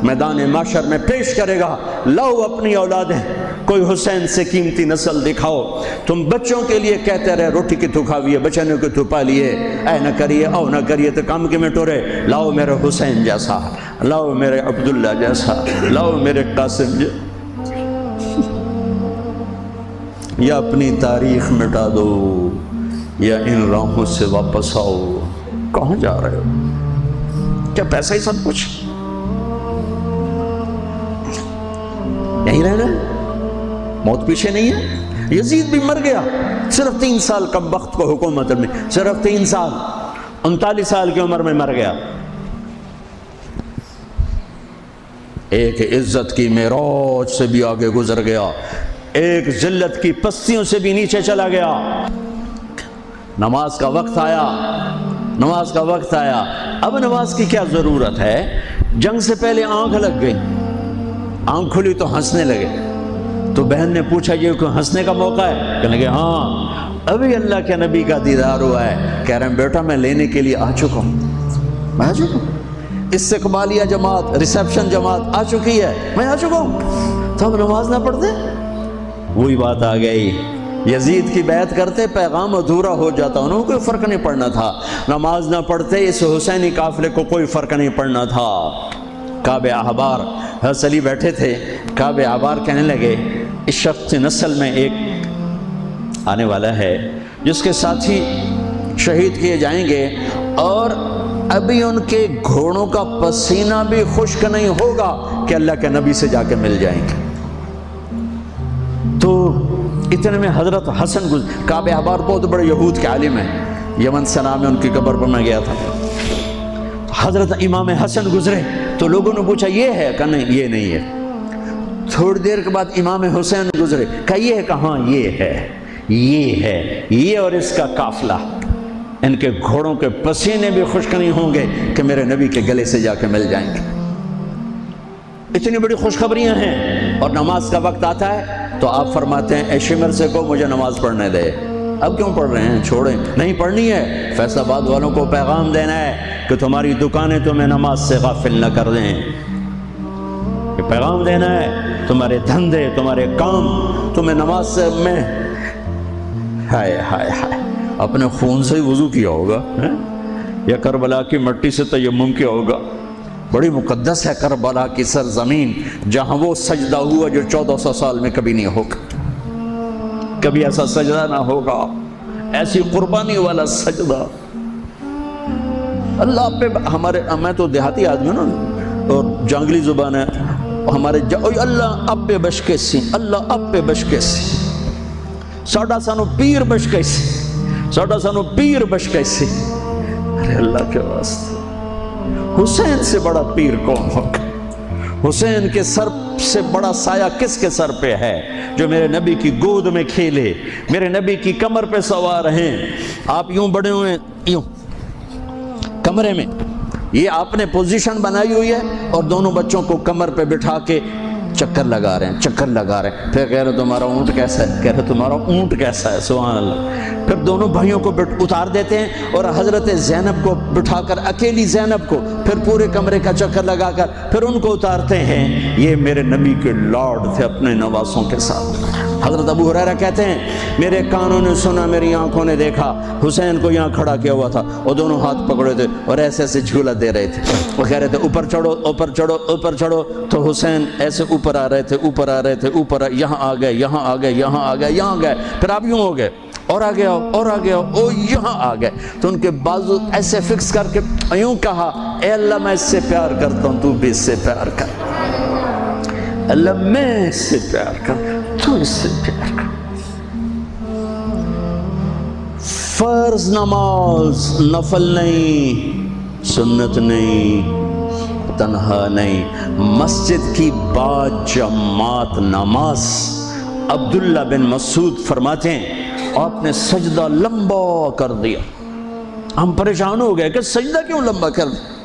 میدان محشر میں پیش کرے گا۔ لاؤ اپنی اولادیں، کوئی حسین سے قیمتی نسل دکھاؤ۔ تم بچوں کے لیے کہتے رہے روٹی کی تو کھاویے، بچنے کو تو پالیے، اے نہ کریے او نہ کریے تو کام کے میں ٹورے۔ لاؤ میرے حسین جیسا، لاؤ میرے عبداللہ جیسا، لاؤ میرے قاسم جیسا، یا اپنی تاریخ مٹا دو یا ان راہوں سے واپس آؤ۔ کہاں جا رہے ہو؟ کیا پیسہ ہی سب کچھ؟ یہیں رہنا ہے؟ موت پیچھے نہیں ہے؟ یزید بھی مر گیا، صرف 3 سال کم وقت کو حکومت میں، صرف 3 سال، 39 سال کی عمر میں مر گیا۔ ایک عزت کی معراج سے بھی آگے گزر گیا، ایک ذلت کی پستیوں سے بھی نیچے چلا گیا۔ نماز کا وقت آیا، نماز کا وقت آیا۔ اب نماز کی کیا ضرورت ہے؟ جنگ سے پہلے آنکھ لگ گئی، آنکھ کھلی تو ہنسنے لگے۔ تو بہن نے پوچھا یہ کوئی ہنسنے کا موقع ہے؟ کہنے لگے ہاں ابھی اللہ کے نبی کا دیدار ہوا ہے۔ کہہ رہے ہیں بیٹا میں لینے کے لیے آ چکا ہوں، میں آ چکا ہوں، استقبالیہ جماعت، ریسیپشن جماعت آ چکی ہے، میں آ چکا ہوں۔ تو ہم نماز نہ پڑھتے؟ وہی بات آ گئی، یزید کی بیعت کرتے پیغام ادھورا ہو جاتا، انہوں کو کوئی فرق نہیں پڑنا تھا۔ نماز نہ پڑھتے اس حسینی قافلے کو کوئی فرق نہیں پڑنا تھا۔ کعب احبار حضرت علی بیٹھے تھے، کعب احبار کہنے لگے اس شخص نسل میں ایک آنے والا ہے جس کے ساتھی شہید کیے جائیں گے اور ابھی ان کے گھوڑوں کا پسینہ بھی خشک نہیں ہوگا کہ اللہ کے نبی سے جا کے مل جائیں گے۔ تو اتنے میں حضرت حسن کعب احبار بہت بڑے یہود کے عالم ہیں، یمن سے نام ہے ان کی قبر پر میں گیا تھا۔ حضرت امام حسن گزرے تو لوگوں نے پوچھا یہ ہے؟ کہا نہیں یہ نہیں ہے۔ تھوڑی دیر کے بعد امام حسین گزرے، کہا یہ ہے؟ کہاں یہ ہے، یہ ہے، یہ اور اس کا قافلہ، ان کے گھوڑوں کے پسینے بھی خشک نہیں ہوں گے کہ میرے نبی کے گلے سے جا کے مل جائیں گے۔ اتنی بڑی خوشخبریاں ہیں، اور نماز کا وقت آتا ہے تو آپ فرماتے ہیں اے شمر سے کو مجھے نماز پڑھنے دے۔ اب کیوں پڑھ رہے ہیں؟ چھوڑیں، نہیں پڑھنی ہے۔ فیصل آباد والوں کو پیغام دینا ہے کہ تمہاری دکانیں تمہیں نماز سے غافل نہ کر دیں، یہ پیغام دینا ہے، تمہارے دھندے، تمہارے کام تمہیں نماز سے میں ہائے ہائے ہائے اپنے خون سے ہی وضو کیا ہوگا یا کربلا کی مٹی سے تیمم کیا ہوگا۔ بڑی مقدس ہے کربلا کی سرزمین، جہاں وہ سجدہ ہوا جو 1400 سال میں کبھی نہیں ہوگا، کبھی ایسا سجدہ نہ ہوگا، ایسی قربانی والا سجدہ۔ اللہ پہ ہمارے، میں تو دیہاتی آدمی ہوں نا اور جانگلی زبان ہے ہمارے، اللہ اب پہ بشکے سی، اللہ اب پہ بشکے سی، ساڑھا سانو پیر بشکے سی، ساڑھا سانو پیر بشکے سی۔ ارے اللہ کے واسطے، حسین سے بڑا پیر کون ہوگا؟ حسین کے سر سے بڑا سایہ کس کے سر پہ ہے جو میرے نبی کی گود میں کھیلے، میرے نبی کی کمر پہ سوار ہیں۔ آپ یوں بڑے ہوئے یوں کمرے میں، یہ آپ نے پوزیشن بنائی ہوئی ہے اور دونوں بچوں کو کمر پہ بٹھا کے چکر لگا رہے ہیں، چکر لگا رہے ہیں۔ پھر کہہ رہے تمہارا اونٹ کیسا ہے، کہہ رہے تمہارا اونٹ کیسا ہے، سبحان اللہ۔ پھر دونوں بھائیوں کو اتار دیتے ہیں اور حضرت زینب کو بٹھا کر، اکیلی زینب کو، پھر پھر پورے کمرے کا چکر لگا کر پھر ان کو اتارتے ہیں۔ یہ میرے نبی کے لاڈ تھے اپنے نواسوں کے ساتھ۔ حضرت ابو ہریرہ کہتے ہیں میرے کانوں نے سنا، میری آنکھوں نے دیکھا، حسین کو یہاں کھڑا کیا ہوا تھا، وہ دونوں ہاتھ پکڑے تھے اور ایسے ایسے جھولا دے رہے تھے۔ وہ کہہ رہے تھے اوپر چڑھو اوپر چڑھو اوپر چڑھو، تو حسین ایسے اوپر آ رہے تھے اوپر آ رہے تھے اوپر، یہاں آ گئے یہاں آ گئے یہاں آ گئے یہاں گئے، پھر آپ یوں ہو گئے اور آگے آؤ اور آگے آؤ، او یہاں آ گئے۔ تو ان کے بازو ایسے فکس کر کے یوں کہا اے اللہ میں اس سے پیار کرتا ہوں تو بھی اس سے پیار کر، اللہ میں اس سے پیار کر تو اس سے پیار کر۔ فرض نماز نفل نہیں، سنت نہیں، تنہا نہیں، مسجد کی با جماعت نماز۔ عبداللہ بن مسعود فرماتے ہیں آپ نے سجدہ لمبا کر دیا، ہم پریشان ہو گئے کہ سجدہ کیوں لمبا کر دیا؟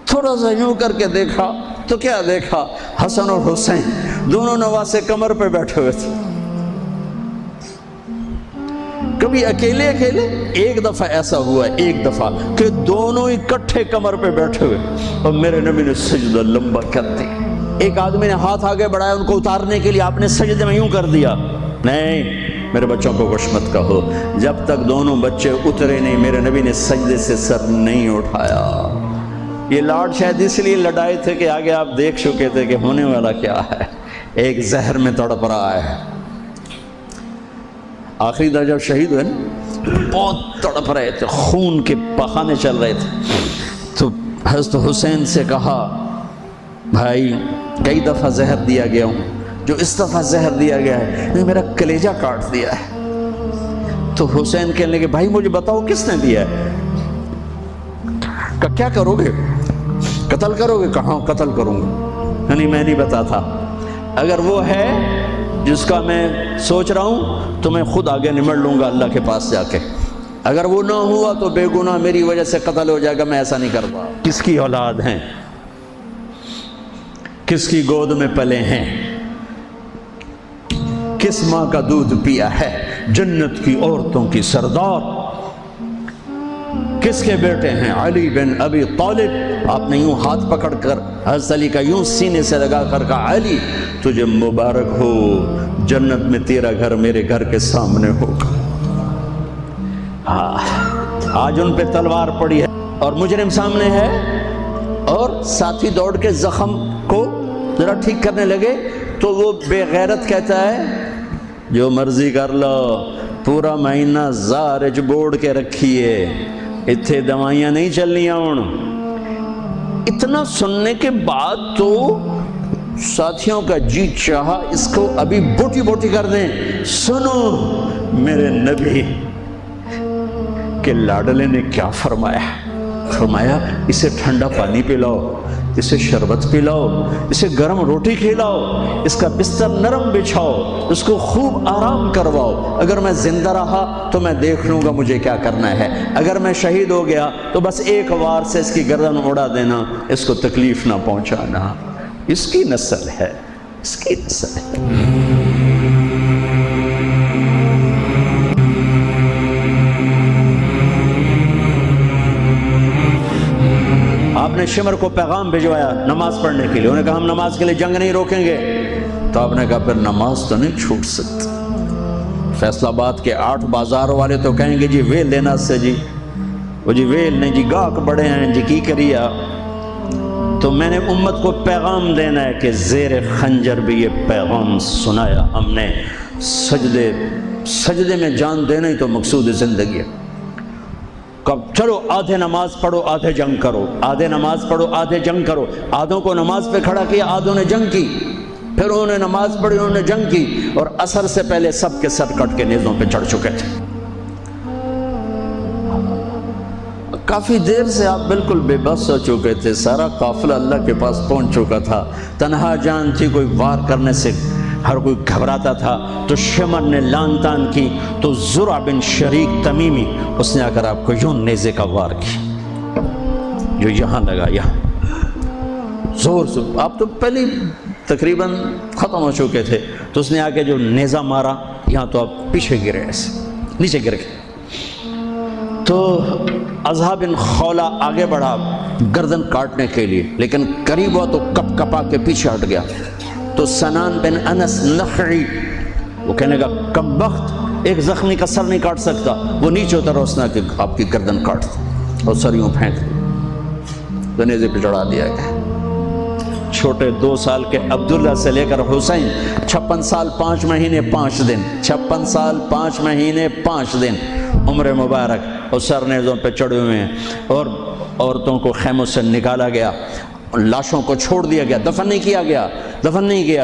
تھوڑا سا یوں کر کے دیکھا تو کیا دیکھا؟ حسن اور حسین دونوں نواسے کمر پہ بیٹھے ہوئے تھے۔ کبھی اکیلے اکیلے، ایک دفعہ ایسا ہوا ہے ایک دفعہ کہ دونوں اکٹھے کمر پہ بیٹھے ہوئے اور میرے نبی نے سجدہ لمبا کر دیا۔ ایک آدمی نے ہاتھ آگے بڑھایا ان کو اتارنے کے لیے، آپ نے سجدے میں یوں کر دیا۔ نہیں، میرے بچوں کو کچھ مت کہو، جب تک دونوں بچے اترے نہیں میرے نبی نے سجدے سے سر نہیں اٹھایا۔ یہ لاڈ شاید اس لیے لڑائے تھے کہ آگے آپ دیکھ چکے تھے کہ ہونے والا کیا ہے، ایک زہر میں تڑپ رہا ہے۔ آخری دفعہ جب شہید ہوئے نا بہت تڑپ رہے تھے، خون کے بہانے چل رہے تھے، تو حضرت حسین سے کہا بھائی کئی دفعہ زہر دیا گیا ہوں، جو اس دفعہ زہر دیا گیا ہے نے میرا کلیجہ کاٹ دیا ہے۔ تو حسین کہنے لگے بھائی مجھے بتاؤ کس نے دیا ہے؟ کہ کیا کرو گے؟ قتل کرو گے؟ کہاں قتل کروں گا، نہیں میں نہیں بتاتا، اگر وہ ہے جس کا میں سوچ رہا ہوں تو میں خود آگے نمٹ لوں گا اللہ کے پاس جا کے، اگر وہ نہ ہوا تو بے گناہ میری وجہ سے قتل ہو جائے گا، میں ایسا نہیں کرتا۔ کس کی اولاد ہیں، کس کی گود میں پلے ہیں، کس ماں کا دودھ پیا ہے، جنت کی عورتوں کی سردار کس کے بیٹے ہیں؟ علی بن ابی طالب۔ آپ نے یوں ہاتھ پکڑ کر حضرت علی کا یوں سینے سے لگا کر کہا علی تجھے مبارک ہو، جنت میں تیرا گھر میرے گھر کے سامنے ہوگا۔ آج ان پہ تلوار پڑی ہے اور مجرم سامنے ہے، اور ساتھی دوڑ کے زخم کو ذرا ٹھیک کرنے لگے تو وہ بے غیرت کہتا ہے جو مرضی کر لو، پورا مہینہ زارج بوڑ کے رکھیے، اتھے دوائیاں نہیں چلنیاں ہوں۔ اتنا سننے کے بعد تو ساتھیوں کا جی چاہا اس کو ابھی بوٹی بوٹی کر دیں۔ سنو میرے نبی کے لاڈلے نے کیا فرمایا، فرمایا اسے ٹھنڈا پانی پلاؤ، اسے شربت پلاؤ، اسے گرم روٹی کھلاؤ، اس کا بستر نرم بچھاؤ، اس کو خوب آرام کرواؤ۔ اگر میں زندہ رہا تو میں دیکھ لوں گا مجھے کیا کرنا ہے، اگر میں شہید ہو گیا تو بس ایک وار سے اس کی گردن اڑا دینا، اس کو تکلیف نہ پہنچانا۔ اس کی نسل ہے، اس کی نسل ہے۔ آپ نے شمر کو پیغام بھجوایا نماز پڑھنے کے لیے، انہوں نے کہا ہم نماز کے لیے جنگ نہیں روکیں گے، تو آپ نے کہا پھر نماز تو نہیں چھوٹ سکتی۔ فیصل آباد کے 8 بازار والے تو کہیں گے جی ویل لینا سے جی، وہ جی ویل نہیں جی گاہک بڑے ہیں جی کی کریا۔ تو میں نے امت کو پیغام دینا ہے کہ زیر خنجر بھی یہ پیغام سنایا ہم نے، سجدے میں جان دینا ہی تو مقصود زندگی ہے۔ کب چلو آدھے نماز پڑھو آدھے جنگ کرو، آدھے نماز پڑھو آدھے جنگ کرو۔ آدھوں کو نماز پہ کھڑا کیا، آدھوں نے جنگ کی، پھر انہوں نے نماز پڑھی انہوں نے جنگ کی، اور عصر سے پہلے سب کے سر کٹ کے نیزوں پہ چڑھ چکے تھے۔ کافی دیر سے آپ بالکل بے بس ہو چکے تھے، سارا قافلہ اللہ کے پاس پہنچ چکا تھا، تنہا جان تھی، کوئی وار کرنے سے ہر کوئی گھبراتا تھا۔ تو شمر نے لان تان کی تو زرع بن شریک تمیمی اس نے آ کر آپ کو یوں نیزے کا وار کی، جو یہاں لگا، یہاں زور سے۔ آپ تو پہلے تقریباً ختم ہو چکے تھے، تو اس نے آ کے جو نیزہ مارا یہاں، تو آپ پیچھے گرے، ایسے نیچے گر گئے۔ تو اضحیٰ بن خولہ آگے بڑھا، گردن کاٹنے کے لیے، لیکن قریب ہوا تو کپ کپا کے پیچھے ہٹ گیا۔ تو سنان بن انس نخعی وہ کہنے کا کم بخت، ایک زخمی کا سر نہیں کاٹ سکتا، وہ نیچے اترا، اس نے کہ آپ کی گردن کاٹ دی اور سر یوں پھینک دی، جنیزے پہ چڑھا دیا گیا۔ چھوٹے 2 سال کے عبداللہ سے لے کر حسین 56 سال 5 مہینے 5 دن، 56 سال 5 مہینے 5 دن عمر مبارک اور سر نیزوں پہ چڑھے ہوئے ہیں، اور عورتوں کو خیموں سے نکالا گیا، لاشوں کو چھوڑ دیا گیا، دفن نہیں کیا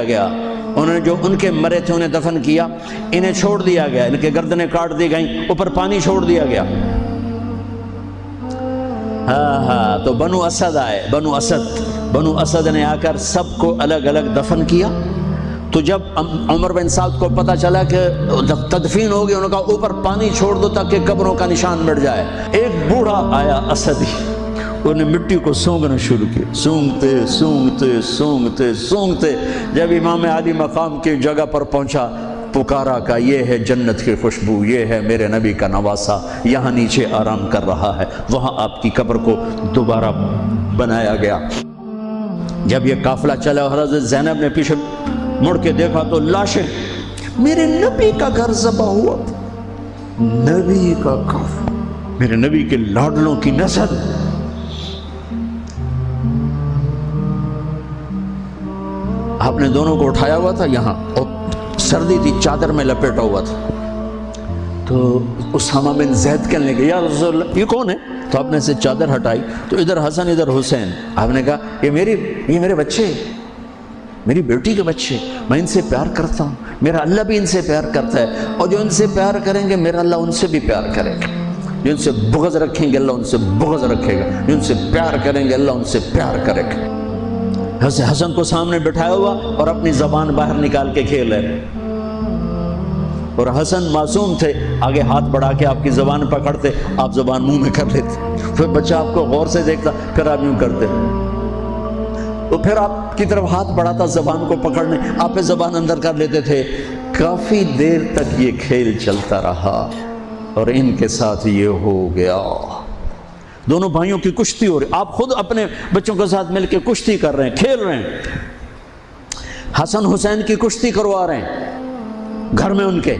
گیا۔ انہوں نے جو ان کے مرے تھے انہیں دفن کیا، انہیں چھوڑ دیا گیا، ان کے گردنیں کاٹ دی گئیں، اوپر پانی چھوڑ دیا گیا۔ تو بنو اسد آئے، بنو اسد نے آ کر سب کو الگ الگ دفن کیا۔ تو جب عمر بن سعد کو پتہ چلا کہ تدفین ہو گئی، انہوں نے کہا اوپر پانی چھوڑ دو تاکہ قبروں کا نشان مٹ جائے۔ ایک بوڑھا آیا اسدی، انہوں نے مٹی کو سونگنا شروع کیا، سونگتے جب امام علی مقام کی جگہ پر پہنچا، پکارا کہ یہ ہے جنت کی خوشبو، یہ ہے میرے نبی کا نواسہ، یہاں نیچے آرام کر رہا ہے۔ وہاں آپ کی قبر کو دوبارہ بنایا گیا۔ جب یہ قافلہ چلا، حضرت زینب نے پیچھے مڑ کے دیکھا تو لاشیں، میرے نبی کا گھر ذبح ہوا، نبی کا گھر، میرے نبی کے لاڈلوں کی نسل۔ آپ نے دونوں کو اٹھایا ہوا تھا یہاں، اور سردی تھی، چادر میں لپیٹا ہوا تھا۔ تو اسامہ بن زید کہنے لگے یا رسول اللہ یہ کون ہے؟ تو آپ نے سے چادر ہٹائی تو ادھر حسن ادھر حسین۔ آپ نے کہا یہ میرے بچے، میری بیٹی کے بچے، میں ان سے پیار کرتا ہوں، میرا اللہ بھی ان سے پیار کرتا ہے، اور جو ان سے پیار کریں گے میرا اللہ ان سے بھی پیار کرے گا، جو ان سے بغض رکھیں گے اللہ ان سے بغض رکھے گا، جو ان سے پیار کریں گے اللہ ان سے پیار کرے گا۔ حسن کو سامنے بٹھایا ہوا اور اپنی زبان باہر نکال کے کھیل رہے، اور حسن معصوم تھے، آگے ہاتھ بڑھا کے آپ کی زبان پکڑتے، آپ زبان منہ میں کر لیتے، پھر بچہ آپ کو غور سے دیکھتا، پھر آپ یوں کرتے، تو پھر آپ کی طرف ہاتھ بڑھاتا زبان کو پکڑنے، آپ پہ زبان اندر کر لیتے تھے۔ کافی دیر تک یہ کھیل چلتا رہا اور ان کے ساتھ یہ ہو گیا۔ دونوں بھائیوں کی کشتی ہو رہی، آپ خود اپنے بچوں کے ساتھ مل کے کشتی کر رہے ہیں، کھیل رہے ہیں، حسن حسین کی کشتی کروا رہے ہیں گھر میں ان کے۔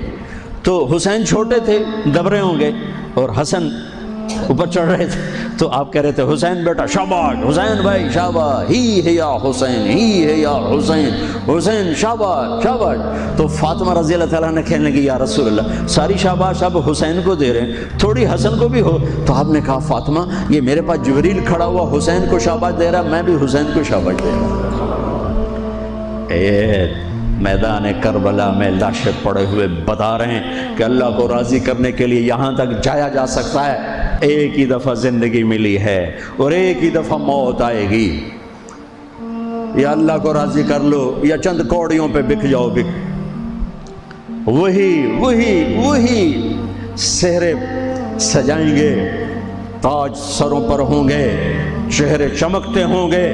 تو حسین چھوٹے تھے، دبرے ہوں گے، اور حسن اوپر چڑھ رہے تھے، تو آپ کہہ رہے تھے حسین بیٹا شاباش، حسین بھائی شاباش، ہی ہے یا حسین، ہی ہے یا حسین، حسین شاباش شاباش۔ تو فاطمہ رضی اللہ تعالیٰ نے کہنے لگی یا رسول اللہ ساری شاباش اب حسین کو دے رہے ہیں، تھوڑی حسن کو بھی ہو۔ تو آپ نے کہا فاطمہ یہ میرے پاس جبریل کھڑا ہوا حسین کو شاباش دے رہا، میں بھی حسین کو شاباش دے رہا۔ میدان کربلا میں لاشیں پڑے ہوئے بتا رہے ہیں کہ اللہ کو راضی کرنے کے لیے یہاں تک جایا جا سکتا ہے، ایک ہی دفعہ زندگی ملی ہے اور ایک ہی دفعہ موت آئے گی، یا اللہ کو راضی کر لو یا چند کوڑیوں پہ بک جاؤ، وہی سہرے سجائیں گے، تاج سروں پر ہوں گے، چہرے چمکتے ہوں گے۔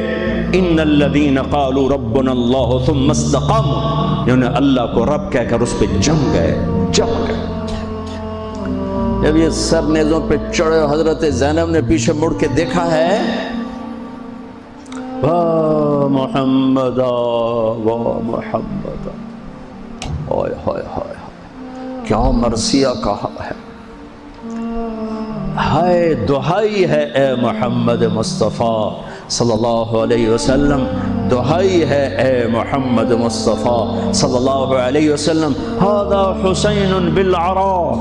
ان الذین قالوا ربنا اللہ ثم استقاموا، جنہوں نے اللہ کو رب کہہ کر اس پہ جم گئے۔ جب یہ سر نیزوں پہ چڑھے، حضرت زینب نے پیچھے مڑ کے دیکھا ہے، واہ محمد واہ محمد، ہائے ہائے ہائے کیا مرثیہ کہا ہے، ہائے دہائی ہے اے محمد مصطفیٰ صلی اللہ علیہ وسلم، دہائی ہے اے محمد مصطفیٰ صلی اللہ علیہ وسلم۔ ھذا حسین بالعراء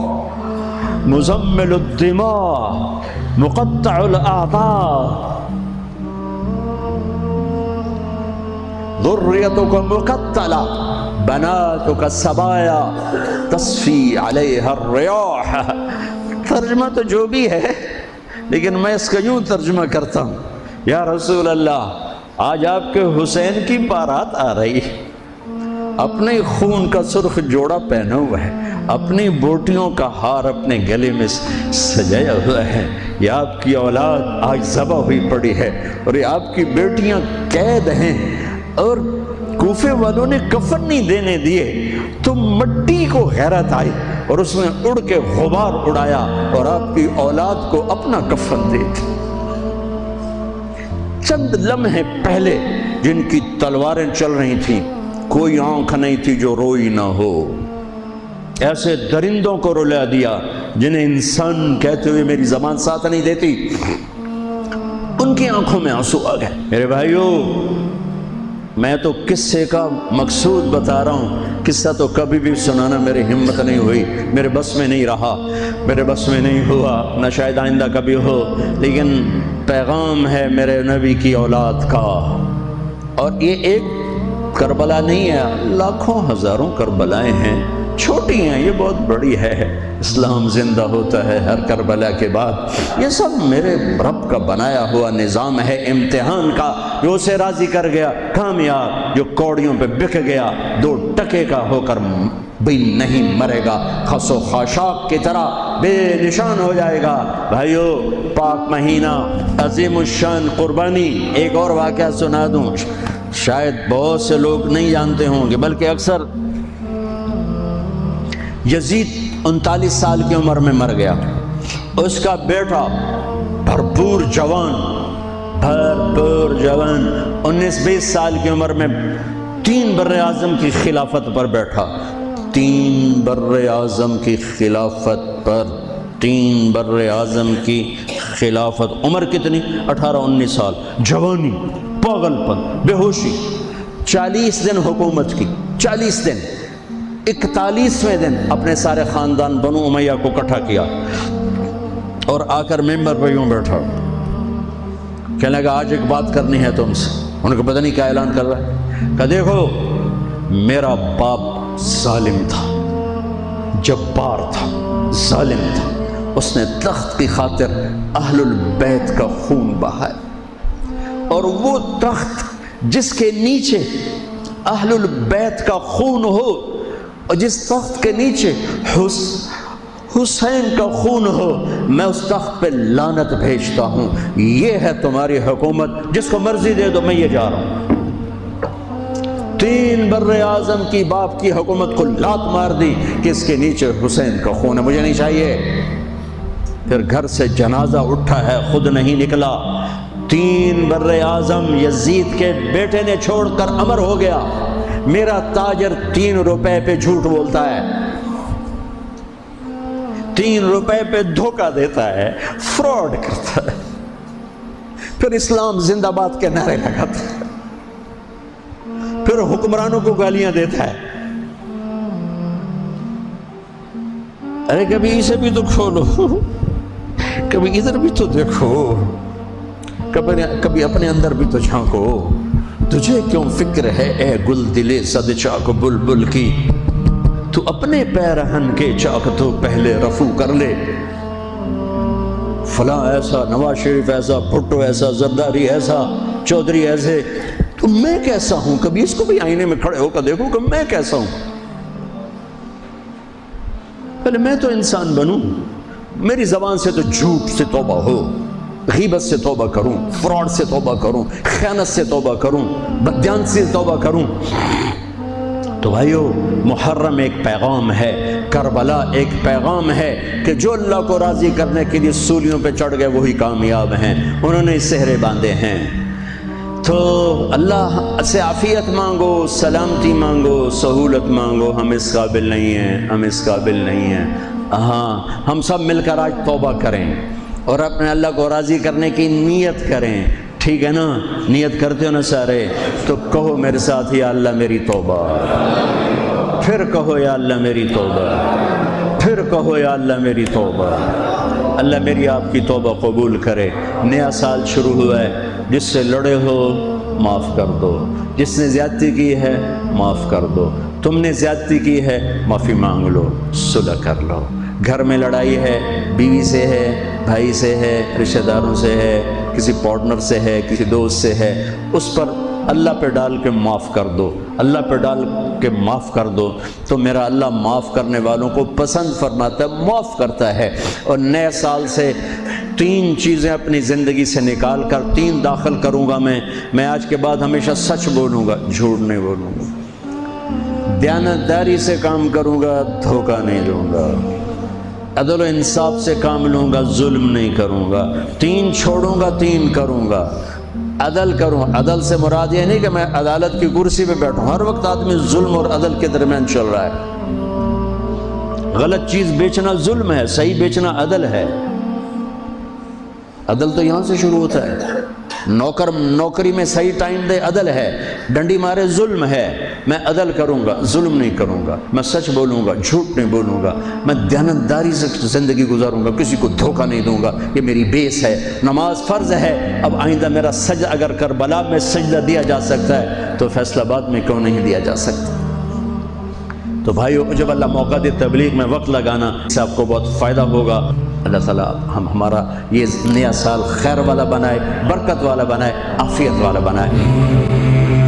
مزمل الدماء مقطع الاعضاء ذریتک مقتلہ بناتک سبایا تصفی علیہا الریاح۔ ترجمہ تو جو بھی ہے، لیکن میں اس کا یوں ترجمہ کرتا ہوں، یا رسول اللہ آج آپ کے حسین کی بارات آ رہی، اپنے خون کا سرخ جوڑا پہنا ہوا ہے، اپنی بوٹیوں کا ہار اپنے گلے میں سجایا ہوا ہے، یہ آپ کی اولاد آج ذبح ہوئی پڑی ہے، اور یہ آپ کی بیٹیاں قید ہیں، اور کوفے والوں نے کفن نہیں دینے دیے، تو مٹی کو غیرت آئی اور اس نے اڑ کے غبار اڑایا اور آپ کی اولاد کو اپنا کفن دے دی۔ چند لمحے پہلے جن کی تلواریں چل رہی تھیں، کوئی آنکھ نہیں تھی جو روئی نہ ہو. ایسے درندوں کو رلا دیا جنہیں انسان کہتے ہوئے میری زبان ساتھ نہیں دیتی، ان کی آنکھوں میں آنسو آ گئے. میرے بھائیو، میں تو قصے کا مقصود بتا رہا ہوں، قصہ تو کبھی بھی سنانا میری ہمت نہیں ہوئی، میرے بس میں نہیں رہا، میرے بس میں نہیں ہوا، نہ شاید آئندہ کبھی ہو. لیکن پیغام ہے میرے نبی کی اولاد کا، اور یہ ایک کربلا نہیں ہے، لاکھوں ہزاروں کربلائیں ہیں. چھوٹی ہیں، یہ بہت بڑی ہے. اسلام زندہ ہوتا ہے ہر کربلا کے بعد. یہ سب میرے رب کا بنایا ہوا نظام ہے امتحان کا، جو اسے راضی کر گیا کامیاب، جو کوڑیوں پہ بک گیا 2 ٹکے کا ہو کر بھی نہیں مرے گا، خس و خاشاک کی طرح بے نشان ہو جائے گا. بھائیو، پاک مہینہ، عظیم الشان قربانی. ایک اور واقعہ سنا دوں، شاید بہت سے لوگ نہیں جانتے ہوں گے، بلکہ اکثر. یزید 39 سال کی عمر میں مر گیا. اس کا بیٹا بھرپور جوان 19-20 سال کی عمر میں 3 بر اعظم کی خلافت پر بیٹھا. 3 بر اعظم کی خلافت پر، 3 بر اعظم کی خلافت. عمر کتنی؟ 18-19 سال. جوانی، پاگل پن، بے ہوشی. 40 دن حکومت کی، 40 دن. 41ویں دن اپنے سارے خاندان بنو امیہ کو اکٹھا کیا اور آ کر ممبر پہ یوں بیٹھا. کہنے لگا آج ایک بات کرنی ہے تم سے. ان کو پتہ نہیں کیا اعلان کر رہا ہے. کہ دیکھو، میرا باپ ظالم تھا، جبار تھا، ظالم تھا. اس نے تخت کی خاطر اہل البیت کا خون بہایا، اور وہ تخت جس کے نیچے اہل البیت کا خون ہو، اور جس تخت کے نیچے حسین کا خون ہو، میں اس تخت پہ لعنت بھیجتا ہوں. یہ ہے تمہاری حکومت، جس کو مرضی دے دو، میں یہ جا رہا ہوں. 3 بر اعظم کی باپ کی حکومت کو لات مار دی کہ اس کے نیچے حسین کا خون ہے، مجھے نہیں چاہیے. پھر گھر سے جنازہ اٹھا ہے، خود نہیں نکلا. 3 بر اعظم یزید کے بیٹے نے چھوڑ کر امر ہو گیا. میرا تاجر 3 روپے پہ جھوٹ بولتا ہے، 3 روپے پہ دھوکہ دیتا ہے، فراڈ کرتا ہے. پھر اسلام زندہ باد کے نعرے لگاتا ہے، پھر حکمرانوں کو گالیاں دیتا ہے. ارے کبھی اسے بھی تو کھولو، کبھی ادھر بھی تو دیکھو، کبھی اپنے اندر بھی تو جھانکو. تجھے کیوں فکر ہے اے گل دلے صد چاک بلبل کی، تو اپنے پیرہن کے چاک تو پہلے رفو کر لے. فلاں ایسا، نواز شریف ایسا، بھٹو ایسا، زرداری ایسا، چودھری ایسے، تو میں کیسا ہوں؟ کبھی اس کو بھی آئینے میں کھڑے ہو کر دیکھو کہ میں کیسا ہوں. پہلے میں تو انسان بنوں. میری زبان سے تو جھوٹ سے توبہ ہو، غیبت سے توبہ کروں، فراڈ سے توبہ کروں، خیانت سے توبہ کروں، بددیانتی سے توبہ کروں. تو بھائیو، محرم ایک پیغام ہے، کربلا ایک پیغام ہے کہ جو اللہ کو راضی کرنے کے لیے سولیوں پہ چڑھ گئے وہی کامیاب ہیں. انہوں نے سہرے باندھے ہیں. تو اللہ سے عافیت مانگو، سلامتی مانگو، سہولت مانگو. ہم اس قابل نہیں ہیں، ہم اس قابل نہیں ہیں. ہاں، ہم سب مل کر آج توبہ کریں اور اپنے اللہ کو راضی کرنے کی نیت کریں. ٹھیک ہے نا؟ نیت کرتے ہو نا سارے؟ تو کہو میرے ساتھ، یا اللہ میری توبہ. پھر کہو یا اللہ میری توبہ. پھر کہو یا اللہ میری توبہ. اللہ میری آپ کی توبہ قبول کرے. نیا سال شروع ہوا ہے، جس سے لڑے ہو معاف کر دو، جس نے زیادتی کی ہے معاف کر دو. تم نے زیادتی کی ہے، معافی مانگ لو، صلح کر لو. گھر میں لڑائی ہے، بیوی سے ہے، بھائی سے ہے، رشتہ داروں سے ہے، کسی پارٹنر سے ہے، کسی دوست سے ہے، اس پر اللہ پہ ڈال کے معاف کر دو. اللہ پہ ڈال کے معاف کر دو تو میرا اللہ معاف کرنے والوں کو پسند فرماتا ہے، معاف کرتا ہے. اور نئے سال سے 3 چیزیں اپنی زندگی سے نکال کر 3 داخل کروں گا. میں آج کے بعد ہمیشہ سچ بولوں گا، جھوٹ نہیں بولوں گا. دیانتداری سے کام کروں گا، دھوکہ نہیں دوں گا. عدل و انصاف سے کام لوں گا، ظلم نہیں کروں گا. 3 چھوڑوں گا، 3 کروں گا. عدل کروں. عدل سے مراد یہ نہیں کہ میں عدالت کی کرسی پہ بیٹھوں. ہر وقت آدمی ظلم اور عدل کے درمیان چل رہا ہے. غلط چیز بیچنا ظلم ہے، صحیح بیچنا عدل ہے. عدل تو یہاں سے شروع ہوتا ہے. نوکری میں صحیح ٹائم دے عدل ہے، ڈنڈی مارے ظلم ہے. میں عدل کروں گا، ظلم نہیں کروں گا. میں سچ بولوں گا، جھوٹ نہیں بولوں گا. میں دیانتداری سے زندگی گزاروں گا، کسی کو دھوکہ نہیں دوں گا. یہ میری بیس ہے. نماز فرض ہے. اب آئندہ میرا سجدہ اگر کربلا میں سجدہ دیا جا سکتا ہے تو فیصل آباد میں کیوں نہیں دیا جا سکتا؟ تو بھائیو، جب اللہ موقع دے تبلیغ میں وقت لگانا، اس سے آپ کو بہت فائدہ ہوگا. اللہ تعالیٰ ہمارا یہ نیا سال خیر والا بنائے، برکت والا بنائے، عافیت والا بنائے.